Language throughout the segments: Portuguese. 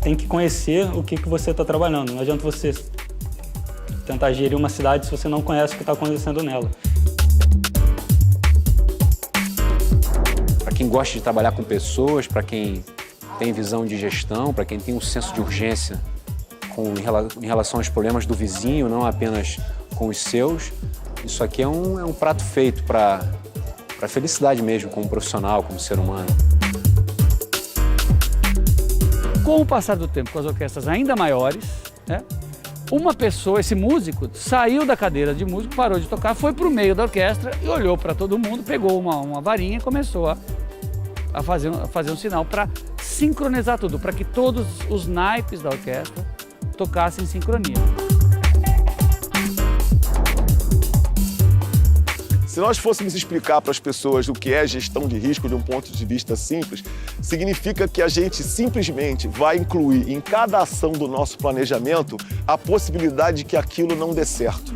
tem que conhecer o que você está trabalhando. Não adianta você tentar gerir uma cidade se você não conhece o que está acontecendo nela. Para quem gosta de trabalhar com pessoas, para quem tem visão de gestão, para quem tem um senso de urgência em relação aos problemas do vizinho, não apenas com os seus, isso aqui é um prato feito para a felicidade mesmo, como profissional, como ser humano. Com o passar do tempo, com as orquestras ainda maiores, né, uma pessoa, esse músico, saiu da cadeira de músico, parou de tocar, foi para o meio da orquestra e olhou para todo mundo, pegou uma varinha e começou a fazer um sinal para sincronizar tudo, para que todos os naipes da orquestra tocassem em sincronia. Se nós fôssemos explicar para as pessoas o que é gestão de risco de um ponto de vista simples, significa que a gente simplesmente vai incluir em cada ação do nosso planejamento a possibilidade de que aquilo não dê certo.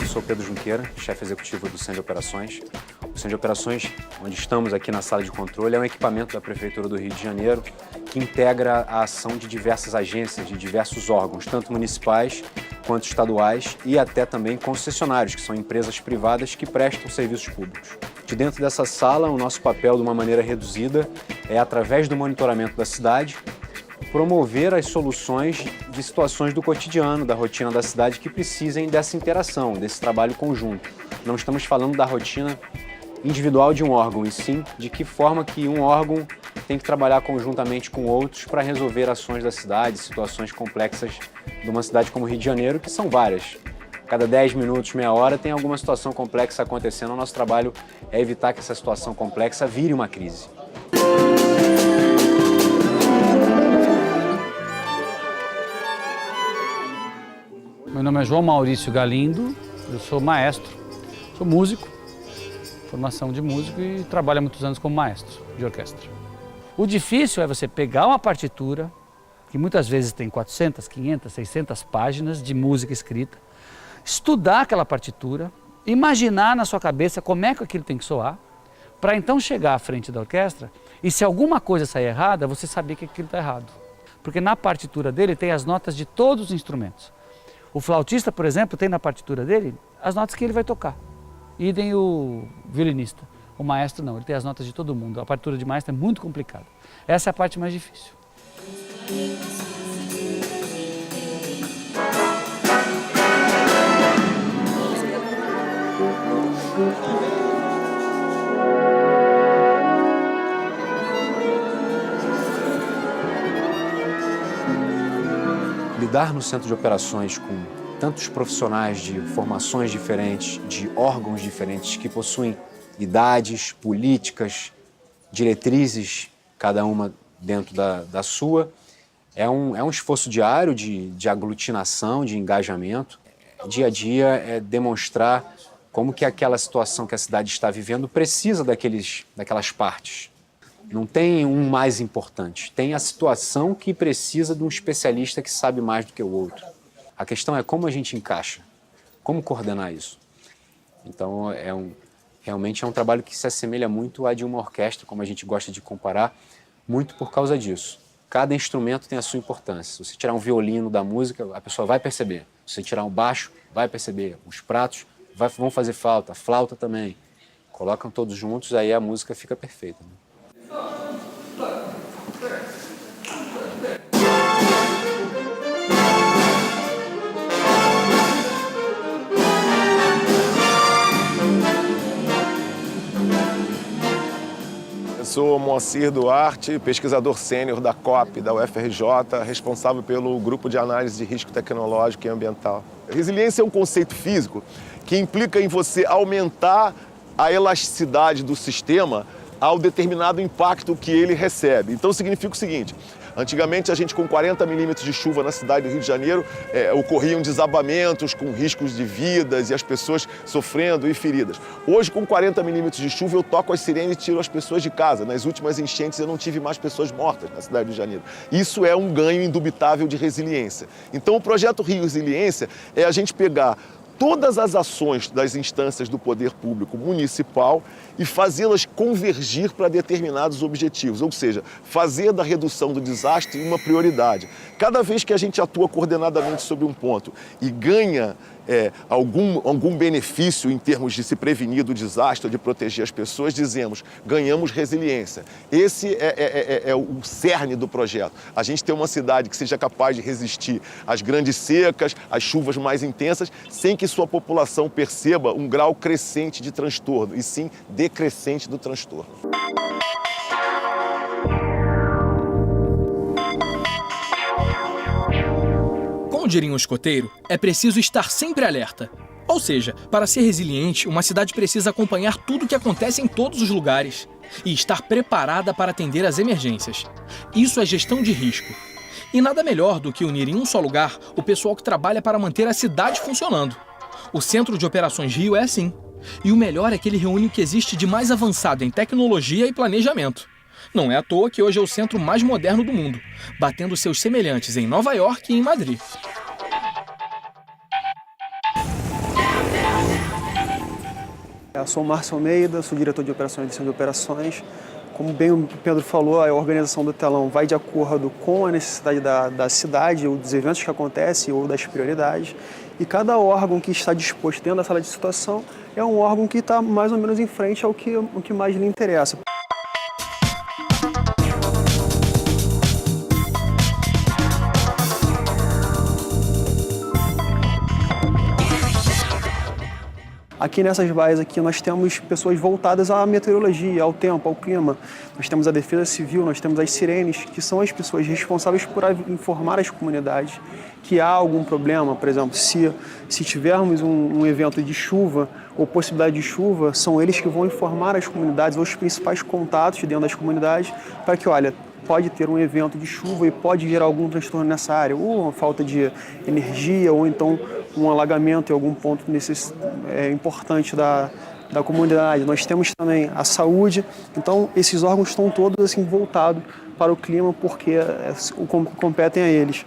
Sou Pedro Junqueira, chefe executivo do Centro de Operações. O Centro de Operações, onde estamos aqui na sala de controle, é um equipamento da Prefeitura do Rio de Janeiro que integra a ação de diversas agências, de diversos órgãos, tanto municipais quanto estaduais e até também concessionários, que são empresas privadas que prestam serviços públicos. De dentro dessa sala, o nosso papel, de uma maneira reduzida, é, através do monitoramento da cidade, promover as soluções de situações do cotidiano, da rotina da cidade que precisem dessa interação, desse trabalho conjunto. Não estamos falando da rotina individual de um órgão, e sim de que forma que um órgão tem que trabalhar conjuntamente com outros para resolver ações da cidade, situações complexas de uma cidade como o Rio de Janeiro, que são várias. Cada 10 minutos, meia hora, tem alguma situação complexa acontecendo. O nosso trabalho é evitar que essa situação complexa vire uma crise. Meu nome é João Maurício Galindo, eu sou maestro, sou músico, formação de músico e trabalho há muitos anos como maestro de orquestra. O difícil é você pegar uma partitura, que muitas vezes tem 400, 500, 600 páginas de música escrita, estudar aquela partitura, imaginar na sua cabeça como é que aquilo tem que soar, para então chegar à frente da orquestra e se alguma coisa sair errada, você saber que aquilo está errado. Porque na partitura dele tem as notas de todos os instrumentos. O flautista, por exemplo, tem na partitura dele as notas que ele vai tocar. Idem o violinista. O maestro não, ele tem as notas de todo mundo. A partitura de maestro é muito complicada. Essa é a parte mais difícil. Lidar no centro de operações com tantos profissionais de formações diferentes, de órgãos diferentes, que possuem idades, políticas, diretrizes, cada uma dentro da sua, é um esforço diário de aglutinação, de engajamento. Dia a dia é demonstrar como que aquela situação que a cidade está vivendo precisa daquelas partes. Não tem um mais importante, tem a situação que precisa de um especialista que sabe mais do que o outro. A questão é como a gente encaixa, como coordenar isso. Então, realmente é um trabalho que se assemelha muito à de uma orquestra, como a gente gosta de comparar, muito por causa disso. Cada instrumento tem a sua importância. Se você tirar um violino da música, a pessoa vai perceber. Se você tirar um baixo, vai perceber. Os pratos vão fazer falta, a flauta também. Colocam todos juntos, aí a música fica perfeita, né? sou Moacir Duarte, pesquisador sênior da COP, da UFRJ, responsável pelo Grupo de Análise de Risco Tecnológico e Ambiental. Resiliência é um conceito físico que implica em você aumentar a elasticidade do sistema ao determinado impacto que ele recebe. Então significa o seguinte: antigamente a gente com 40 milímetros de chuva na cidade do Rio de Janeiro ocorriam desabamentos com riscos de vidas e as pessoas sofrendo e feridas. Hoje com 40 milímetros de chuva eu toco as sirenes e tiro as pessoas de casa. Nas últimas enchentes eu não tive mais pessoas mortas na cidade do Rio de Janeiro. Isso é um ganho indubitável de resiliência. Então o projeto Rio Resiliência é a gente pegar todas as ações das instâncias do poder público municipal e fazê-las convergir para determinados objetivos, ou seja, fazer da redução do desastre uma prioridade. Cada vez que a gente atua coordenadamente sobre um ponto e ganha algum benefício em termos de se prevenir do desastre ou de proteger as pessoas, dizemos, ganhamos resiliência. Esse é o cerne do projeto. A gente tem uma cidade que seja capaz de resistir às grandes secas, às chuvas mais intensas, sem que sua população perceba um grau crescente de transtorno, e sim decrescente do transtorno. Como diria um escoteiro, é preciso estar sempre alerta. Ou seja, para ser resiliente, uma cidade precisa acompanhar tudo o que acontece em todos os lugares e estar preparada para atender às emergências. Isso é gestão de risco. E nada melhor do que unir em um só lugar o pessoal que trabalha para manter a cidade funcionando. O Centro de Operações Rio é assim. E o melhor é que ele reúne o que existe de mais avançado em tecnologia e planejamento. Não é à toa que hoje é o centro mais moderno do mundo, batendo seus semelhantes em Nova York e em Madrid. Eu sou o Márcio Almeida, sou diretor de operações e gestão de operações. Como bem o Pedro falou, a organização do telão vai de acordo com a necessidade da cidade, ou dos eventos que acontecem, ou das prioridades. E cada órgão que está disposto dentro da sala de situação é um órgão que está mais ou menos em frente ao que mais lhe interessa. Aqui nessas baias aqui nós temos pessoas voltadas à meteorologia, ao tempo, ao clima. Nós temos a defesa civil, nós temos as sirenes, que são as pessoas responsáveis por informar as comunidades que há algum problema. Por exemplo, se tivermos um evento de chuva ou possibilidade de chuva, são eles que vão informar as comunidades, ou os principais contatos dentro das comunidades, para que, olha, pode ter um evento de chuva e pode gerar algum transtorno nessa área, ou uma falta de energia, ou então um alagamento em algum ponto importante da comunidade. Nós temos também a saúde, então esses órgãos estão todos assim voltados para o clima porque competem a eles.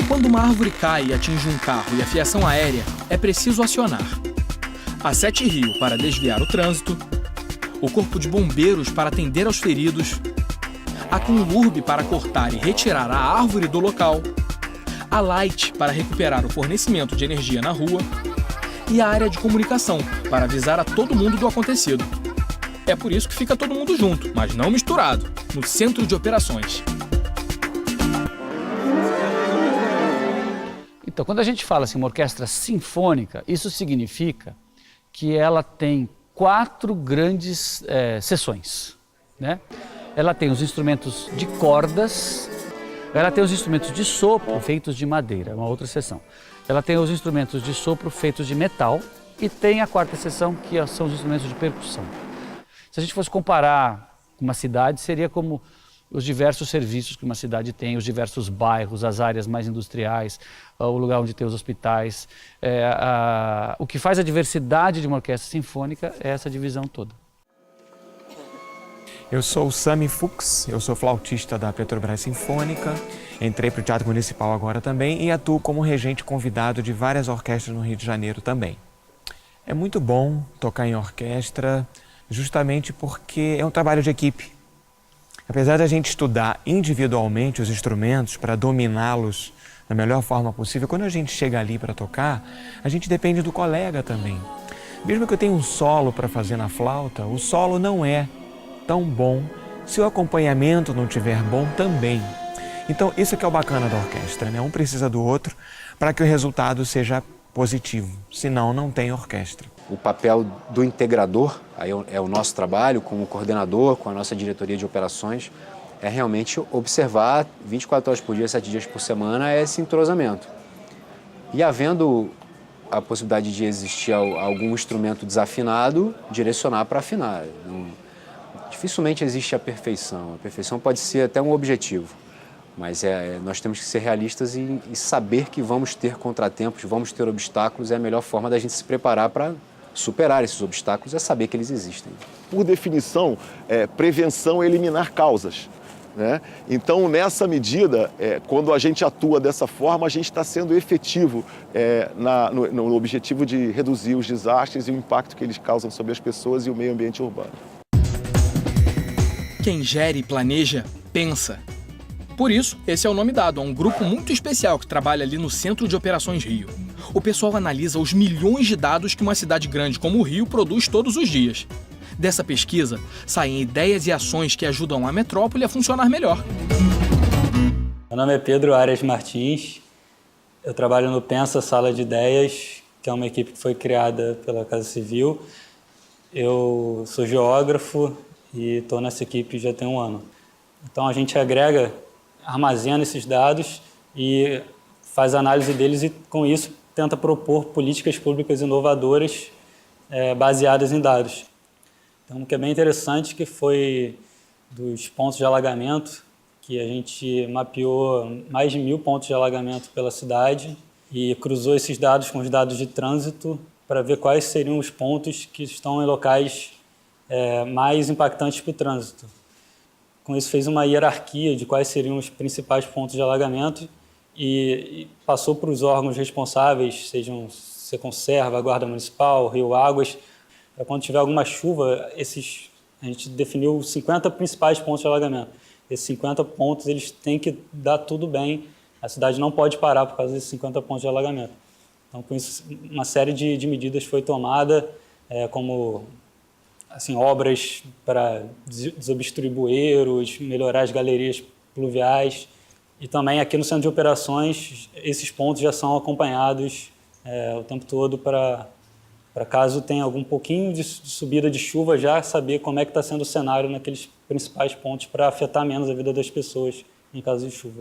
Quando uma árvore cai e atinge um carro e a fiação aérea, é preciso acionar a 7 Rio para desviar o trânsito, o Corpo de Bombeiros para atender aos feridos, a Conlurb para cortar e retirar a árvore do local, a Light para recuperar o fornecimento de energia na rua e a área de comunicação para avisar a todo mundo do acontecido. É por isso que fica todo mundo junto, mas não misturado, no Centro de Operações. Então, quando a gente fala assim, uma orquestra sinfônica, isso significa que ela tem 4 grandes seções, né? Ela tem os instrumentos de cordas, ela tem os instrumentos de sopro feitos de madeira, uma outra seção. Ela tem os instrumentos de sopro feitos de metal e tem a 4ª seção, que são os instrumentos de percussão. Se a gente fosse comparar uma cidade, seria como os diversos serviços que uma cidade tem, os diversos bairros, as áreas mais industriais, o lugar onde tem os hospitais. O que faz a diversidade de uma orquestra sinfônica é essa divisão toda. Eu sou o Sami Fuchs, eu sou flautista da Petrobras Sinfônica, entrei para o Teatro Municipal agora também e atuo como regente convidado de várias orquestras no Rio de Janeiro também. É muito bom tocar em orquestra, justamente porque é um trabalho de equipe. Apesar da gente estudar individualmente os instrumentos para dominá-los da melhor forma possível, quando a gente chega ali para tocar, a gente depende do colega também. Mesmo que eu tenha um solo para fazer na flauta, o solo não é tão bom se o acompanhamento não estiver bom também. Então, isso que é o bacana da orquestra, né? Um precisa do outro para que o resultado seja positivo, senão não tem orquestra. O papel do integrador, aí é o nosso trabalho como coordenador, com a nossa diretoria de operações, é realmente observar 24 horas por dia, 7 dias por semana, esse entrosamento. E havendo a possibilidade de existir algum instrumento desafinado, direcionar para afinar. Dificilmente existe a perfeição. A perfeição pode ser até um objetivo, mas nós temos que ser realistas e saber que vamos ter contratempos, vamos ter obstáculos. É a melhor forma da gente se preparar para superar esses obstáculos, é saber que eles existem. Por definição, prevenção é eliminar causas, né? Então, nessa medida, quando a gente atua dessa forma, a gente está sendo efetivo no objetivo de reduzir os desastres e o impacto que eles causam sobre as pessoas e o meio ambiente urbano. Quem gere e planeja, pensa. Por isso, esse é o nome dado a um grupo muito especial que trabalha ali no Centro de Operações Rio. O pessoal analisa os milhões de dados que uma cidade grande como o Rio produz todos os dias. Dessa pesquisa, saem ideias e ações que ajudam a metrópole a funcionar melhor. Meu nome é Pedro Arias Martins, eu trabalho no Pensa Sala de Ideias, que é uma equipe que foi criada pela Casa Civil. Eu sou geógrafo e estou nessa equipe já tem um ano. Então a gente agrega, armazena esses dados e faz análise deles e com isso tenta propor políticas públicas inovadoras baseadas em dados. Então o que é bem interessante que foi dos pontos de alagamento, que a gente mapeou mais de 1.000 pontos de alagamento pela cidade e cruzou esses dados com os dados de trânsito para ver quais seriam os pontos que estão em locais mais impactantes para o trânsito. Com isso fez uma hierarquia de quais seriam os principais pontos de alagamento e passou para os órgãos responsáveis, sejam Seconserva, a Guarda Municipal, Rio Águas, para quando tiver alguma chuva, a gente definiu 50 principais pontos de alagamento. Esses 50 pontos eles têm que dar tudo bem, a cidade não pode parar por causa desses 50 pontos de alagamento. Então, com isso, uma série de medidas foi tomada, como assim, obras para desobstruir bueiros, melhorar as galerias pluviais. E também aqui no Centro de Operações, esses pontos já são acompanhados o tempo todo para caso tenha algum pouquinho de subida de chuva, já saber como é que está sendo o cenário naqueles principais pontos para afetar menos a vida das pessoas em caso de chuva.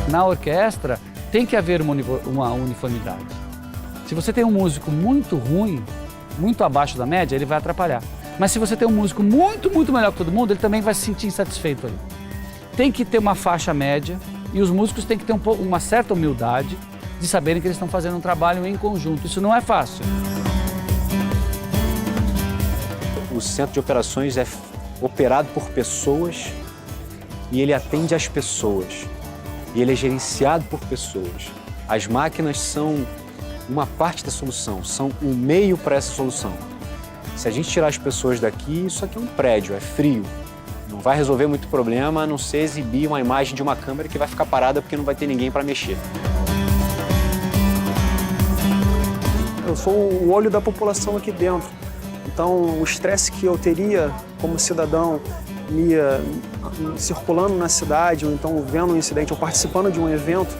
Na orquestra tem que haver uma uniformidade. Se você tem um músico muito ruim, muito abaixo da média, ele vai atrapalhar. Mas se você tem um músico muito, muito melhor que todo mundo, ele também vai se sentir insatisfeito ali. Tem que ter uma faixa média e os músicos têm que ter uma certa humildade de saberem que eles estão fazendo um trabalho em conjunto. Isso não é fácil. O Centro de Operações é operado por pessoas e ele atende às pessoas. E ele é gerenciado por pessoas. As máquinas são uma parte da solução, são um meio para essa solução. Se a gente tirar as pessoas daqui, isso aqui é um prédio, é frio. Não vai resolver muito problema, a não ser exibir uma imagem de uma câmera que vai ficar parada porque não vai ter ninguém para mexer. Eu sou o olho da população aqui dentro. Então, o estresse que eu teria como cidadão circulando na cidade, ou então vendo um incidente, ou participando de um evento,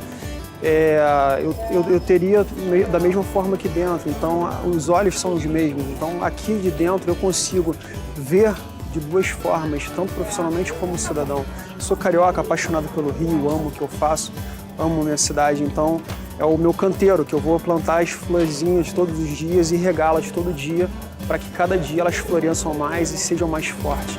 eu teria da mesma forma aqui dentro. Então, os olhos são os mesmos. Então, aqui de dentro eu consigo ver de duas formas, tanto profissionalmente como cidadão. Eu sou carioca, apaixonado pelo Rio, amo o que eu faço, amo minha cidade. Então, é o meu canteiro, que eu vou plantar as florzinhas todos os dias e regá-las todo dia, para que cada dia elas floresçam mais e sejam mais fortes.